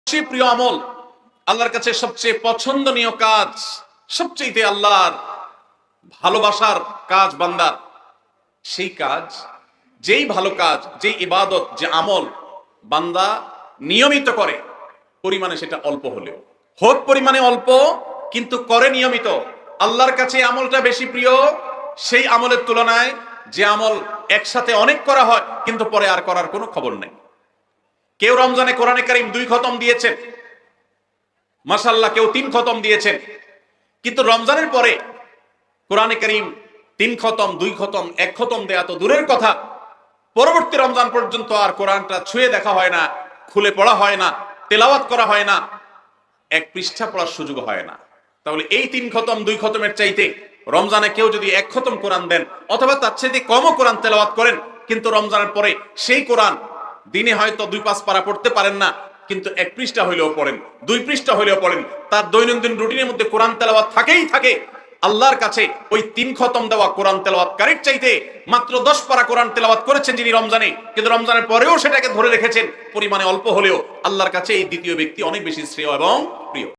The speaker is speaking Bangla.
সবচেয়ে প্রিয় আমল, আল্লাহর কাছে সবচেয়ে পছন্দনীয় কাজ, সবচেয়ে আল্লাহর ভালোবাসার কাজ বান্দার, সেই কাজ, যেই ভালো কাজ, যেই ইবাদত, যে আমল বান্দা নিয়মিত করে, পরিমাণে সেটা অল্প হলেও হোক, পরিমাণে অল্প কিন্তু করে নিয়মিত, আল্লাহর কাছে আমলটা বেশি প্রিয় সেই আমলের তুলনায় যে আমল একসাথে অনেক করা হয় কিন্তু পরে আর করার কোনো খবর নেই। কেউ রমজানে কোরআনে কারীম 2 খতম দিয়েছেন, মাশাআল্লাহ, কেউ 3 খতম দিয়েছেন, কিন্তু রমজানের পরে কোরআনে কারীম 3 খতম, 2 খতম, 1 খতম দেয়া তো দূরের কথা, পরবর্তী রমজান পর্যন্ত আর কোরআনটা ছুঁয়ে দেখা হয় না, খুলে পড়া হয় না, তেলাওয়াত করা হয় না, 1 পৃষ্ঠা পড়ার সুযোগ হয় না। তাহলে এই 3 খতম 2 খতমের চাইতে রমজানে কেউ যদি 1 খতম কোরআন দেন অথবা তার চাইতে কমও কোরআন তেলাওয়াত করেন, কিন্তু রমজানের পরে সেই কোরআন দিনে হয়তো 2-5 পারা পড়তে পারেন না, কিন্তু 1 পৃষ্ঠা হইলেও পড়েন, 2 পৃষ্ঠা হইলেও পড়েন, তার দৈনন্দিন রুটিনের মধ্যে কোরআন তেলাওয়াত থাকেই থাকে। আল্লাহর কাছে ওই 3 খতম দেওয়া কোরআন তেলাওয়াতকারীর চাইতে মাত্র 10 পারা কোরআন তেলাওয়াত করেছেন যিনি রমজানে, কিন্তু রমজানের পরেও সেটাকে ধরে রেখেছেন, পরিমাণে অল্প হলেও আল্লাহর কাছে এই দ্বিতীয় ব্যক্তি অনেক বেশি শ্রেয় এবং প্রিয়।